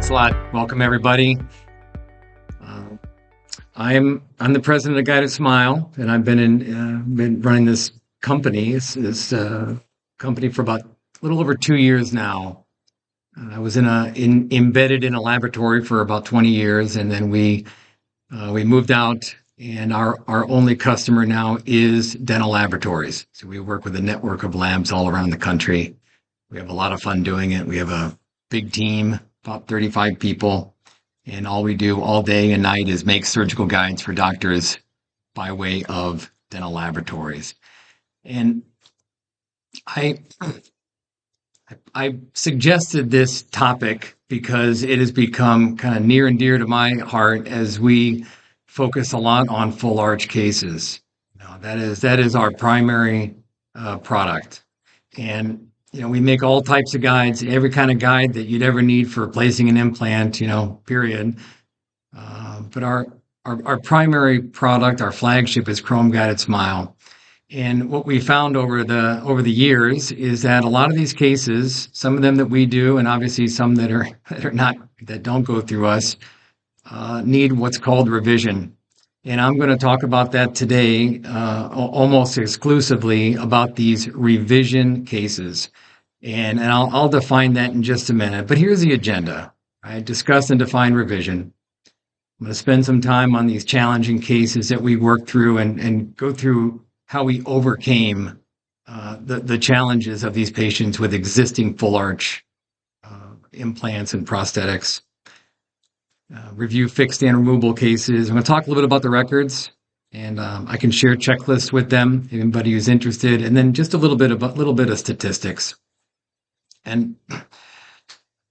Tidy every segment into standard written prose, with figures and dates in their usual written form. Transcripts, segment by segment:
Thanks a lot. Welcome, everybody. I'm the president of GuidedSMILE, and I've been running this company, this company for about a little over 2 years now. I was embedded in a laboratory for about 20 years, and then we moved out, and our only customer now is dental laboratories. So we work with a network of labs all around the country. We have a lot of fun doing it. We have a big team, about 35 people, and all we do all day and night is make surgical guides for doctors by way of dental laboratories. And I suggested this topic because it has become kind of near and dear to my heart as we focus a lot on full arch cases. That is our primary product. And we make all types of guides, every kind of guide that you'd ever need for placing an implant, period. But our primary product, our flagship, is Chrome GuidedSMILE. And what we found over the years is that a lot of these cases, some of them that we do, and obviously some that don't go through us, need what's called revision. And I'm going to talk about that today, almost exclusively about these revision cases. And I'll define that in just a minute. But here's the agenda. I discuss and define revision. I'm going to spend some time on these challenging cases that we worked through and go through how we overcame the challenges of these patients with existing full arch implants and prosthetics. Review fixed and removable cases. I'm going to talk a little bit about the records, and I can share checklists with them, anybody who's interested, and then just a little bit of statistics. And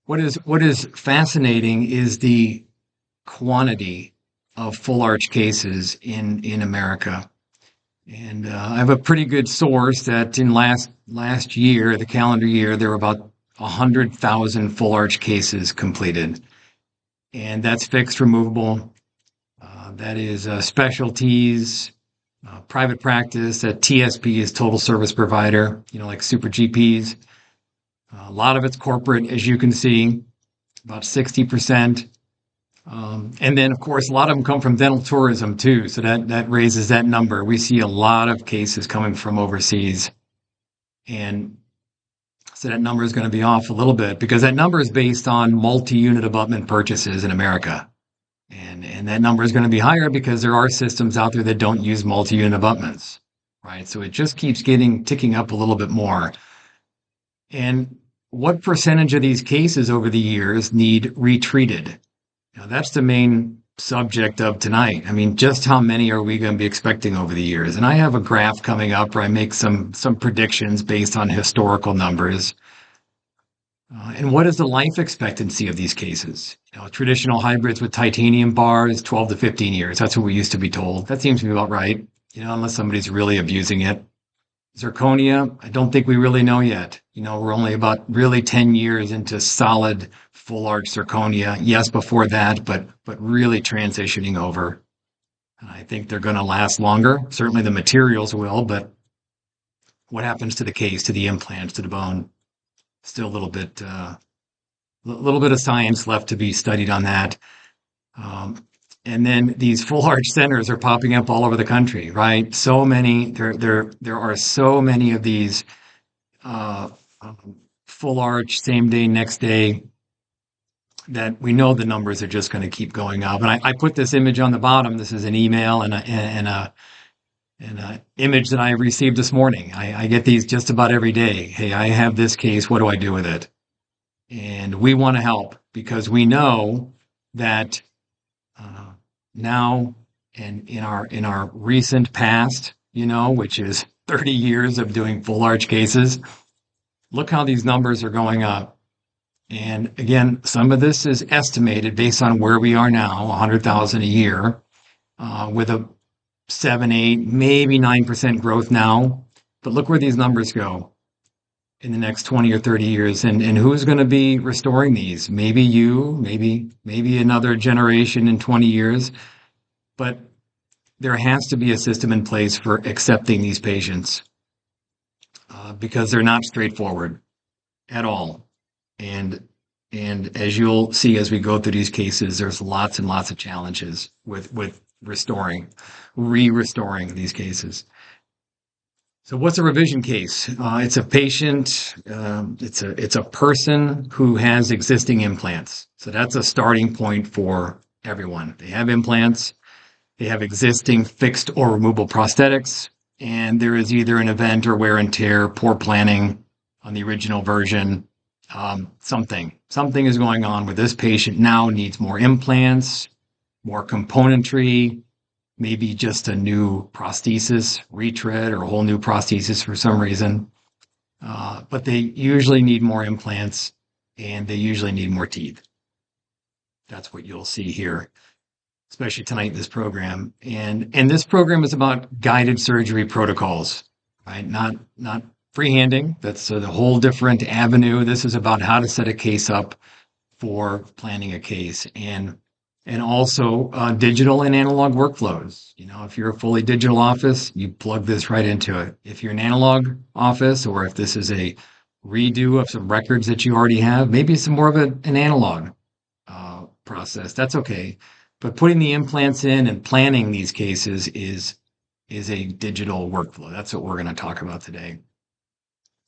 what is fascinating is the quantity of full arch cases in America. And I have a pretty good source that in last year, the calendar year, there were about 100,000 full arch cases completed. And that's fixed, removable. That is specialties, private practice. TSP is total service provider, like super GPs. A lot of it's corporate, as you can see, about 60%. And then, of course, a lot of them come from dental tourism, too. So that raises that number. We see a lot of cases coming from overseas. And so that number is going to be off a little bit because that number is based on multi-unit abutment purchases in America. And that number is going to be higher because there are systems out there that don't use multi-unit abutments, right? So it just keeps ticking up a little bit more. And what percentage of these cases over the years need retreated? That's the main subject of tonight. I mean, just how many are we going to be expecting over the years? And I have a graph coming up where I make some predictions based on historical numbers. And what is the life expectancy of these cases? Traditional hybrids with titanium bars, 12 to 15 years. That's what we used to be told. That seems to be about right, unless somebody's really abusing it. Zirconia, I don't think we really know yet. We're only about really 10 years into solid full arch zirconia. Yes, before that, but really transitioning over. And I think they're going to last longer. Certainly the materials will, but what happens to the case, to the implants, to the bone? Still a little bit of science left to be studied on that. And then these full arch centers are popping up all over the country, right? So many, there are so many of these full arch, same day, next day, that we know the numbers are just going to keep going up. And I put this image on the bottom. This is an email and an image that I received this morning. I get these just about every day. Hey, I have this case. What do I do with it? And we want to help because we know that now and in our recent past, which is 30 years of doing full arch cases, look how these numbers are going up. And again, some of this is estimated based on where we are now, 100,000 a year, with a 7, 8, maybe 9% growth now. But look where these numbers go in the next 20 or 30 years. And who's going to be restoring these? Maybe you, maybe another generation in 20 years. But there has to be a system in place for accepting these patients because they're not straightforward at all. And And as you'll see as we go through these cases, there's lots and lots of challenges with restoring these cases. So what's a revision case? It's a patient, it's a person who has existing implants. So that's a starting point for everyone. They have implants, they have existing fixed or removable prosthetics, and there is either an event or wear and tear, poor planning on the original version. Something is going on where this patient now needs more implants, more componentry, maybe just a new prosthesis, retread, or a whole new prosthesis for some reason. But they usually need more implants and they usually need more teeth. That's what you'll see here, especially tonight in this program. And this program is about guided surgery protocols, right? Not freehanding. That's a whole different avenue. This is about how to set a case up for planning a case, and also digital and analog workflows. If you're a fully digital office, you plug this right into it. If you're an analog office, or if this is a redo of some records that you already have, maybe it's more of an analog process. That's okay. But putting the implants in and planning these cases is a digital workflow. That's what we're going to talk about today.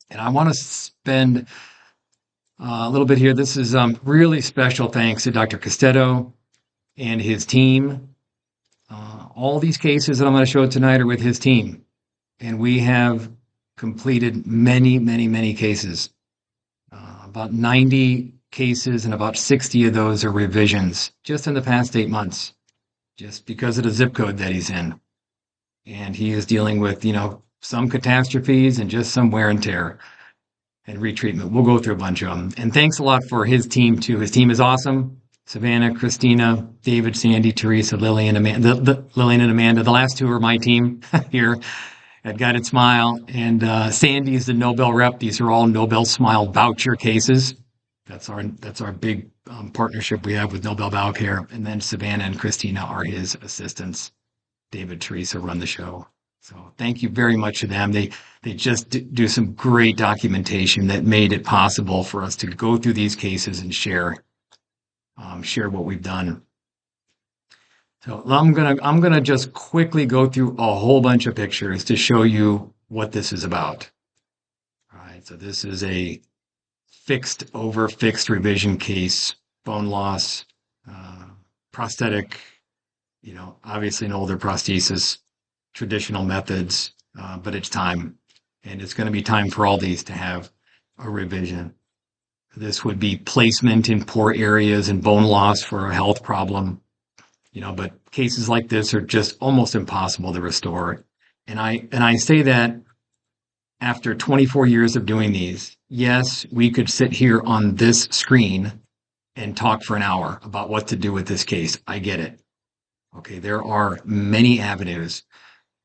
And I want to spend a little bit here. This is really special thanks to Dr. Castedo and his team. All these cases that I'm going to show tonight are with his team. And we have completed many, many, many cases. About 90 cases, and about 60 of those are revisions just in the past 8 months, just because of the zip code that he's in. And he is dealing with, some catastrophes and just some wear and tear and retreatment. We'll go through a bunch of them. And thanks a lot for his team, too. His team is awesome. Savannah, Christina, David, Sandy, Teresa, Lillian, Amanda. Lillian and Amanda. The last two are my team here at GuidedSMILE. And Sandy is the Nobel rep. These are all Nobel Smile voucher cases. That's our big partnership we have with Nobel Bowcare. And then Savannah and Christina are his assistants. David, Teresa run the show. So thank you very much to them. They just do some great documentation that made it possible for us to go through these cases and share what we've done. So I'm gonna just quickly go through a whole bunch of pictures to show you what this is about. All right, so this is a fixed revision case, bone loss, prosthetic, obviously an older prosthesis, traditional methods, but it's time. And it's going to be time for all these to have a revision. This would be placement in poor areas and bone loss for a health problem, but cases like this are just almost impossible to restore. And I say that after 24 years of doing these. Yes, we could sit here on this screen and talk for an hour about what to do with this case. I get it. Okay, there are many avenues.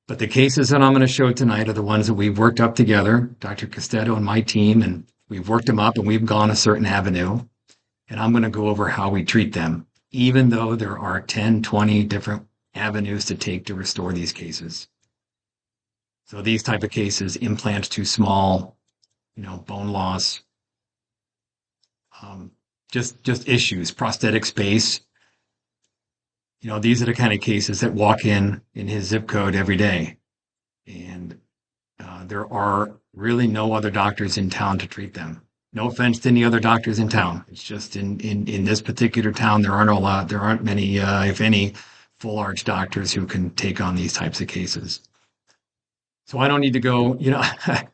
But the cases that I'm going to show tonight are the ones that we've worked up together, Dr. Castedo and my team, and we've worked them up and we've gone a certain avenue. And I'm going to go over how we treat them, even though there are 10, 20 different avenues to take to restore these cases. So these type of cases, implants too small, bone loss, just issues, prosthetic space. These are the kind of cases that walk in his zip code every day. And there are really no other doctors in town to treat them. No offense to any other doctors in town. It's just in this particular town, there aren't many, if any, full arch doctors who can take on these types of cases. So I don't need to go,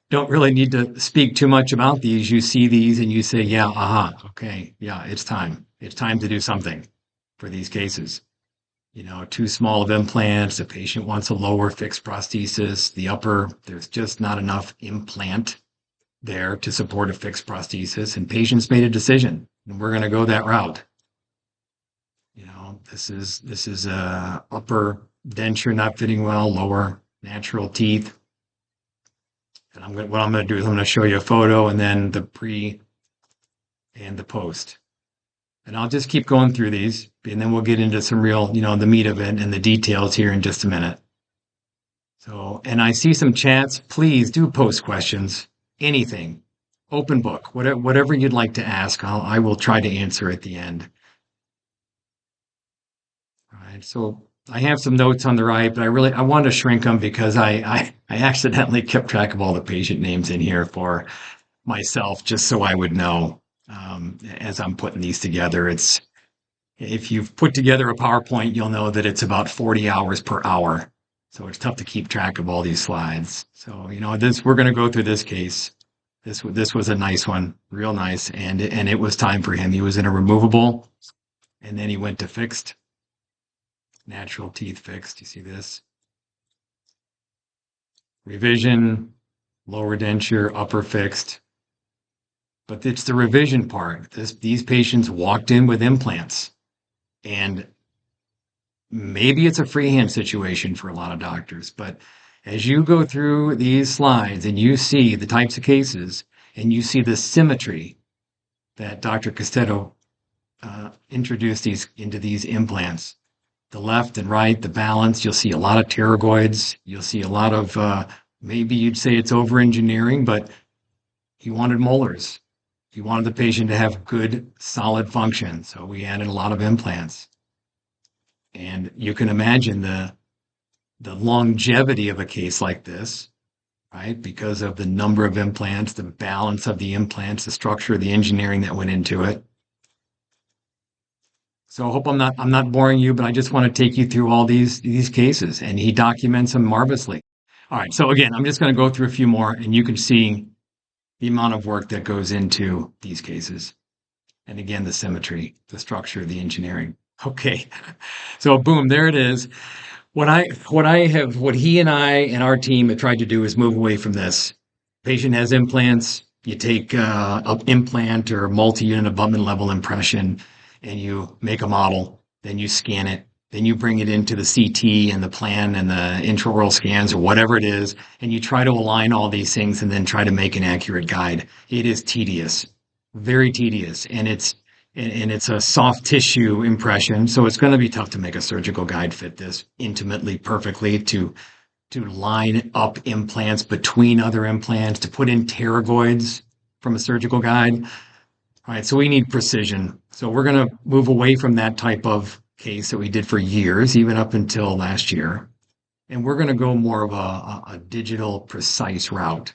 don't really need to speak too much about these. You see these and you say, yeah, okay, yeah, it's time. It's time to do something for these cases. Too small of implants, the patient wants a lower fixed prosthesis, the upper, there's just not enough implant there to support a fixed prosthesis, and patients made a decision, and we're going to go that route. This is upper denture not fitting well, lower natural teeth. And what I'm going to do is I'm going to show you a photo and then the pre and the post. And I'll just keep going through these, and then we'll get into some real, the meat of it and the details here in just a minute. So, and I see some chats. Please do post questions, anything. open book. Whatever you'd like to ask, I will try to answer at the end. All right. So I have some notes on the right, but I wanted to shrink them because I accidentally kept track of all the patient names in here for myself, just so I would know as I'm putting these together. If you've put together a PowerPoint, you'll know that it's about 40 hours per hour. So it's tough to keep track of all these slides. So, we're going to go through this case. This was a nice one, real nice. And it was time for him. He was in a removable and then he went to fixed, natural teeth fixed. You see this? Revision, lower denture, upper fixed. But it's the revision part. These patients walked in with implants. And maybe it's a freehand situation for a lot of doctors, but as you go through these slides and you see the types of cases and you see the symmetry that Dr. Castedo introduced into these implants, the left and right, the balance, you'll see a lot of pterygoids. You'll see a lot of, maybe you'd say it's over engineering, but he wanted molars. He wanted the patient to have good, solid function. So we added a lot of implants. And you can imagine the longevity of a case like this, right? Because of the number of implants, the balance of the implants, the structure, the engineering that went into it. So I hope I'm not boring you, but I just want to take you through all these cases, and he documents them marvelously. All right. So again, I'm just going to go through a few more, and you can see the amount of work that goes into these cases. And again, the symmetry, the structure, the engineering. Okay. So boom, there it is. What he and I and our team have tried to do is move away from this. Patient has implants. You take an implant or multi-unit abutment level impression and you make a model, then you scan it, then you bring it into the CT and the plan and the intraoral scans or whatever it is, and you try to align all these things and then try to make an accurate guide. It is tedious, very tedious, and it's a soft tissue impression, so it's going to be tough to make a surgical guide fit this intimately, perfectly, to line up implants between other implants, to put in pterygoids from a surgical guide. All right, so we need precision. So we're going to move away from that type of case that we did for years, even up until last year. And we're going to go more of a digital precise route.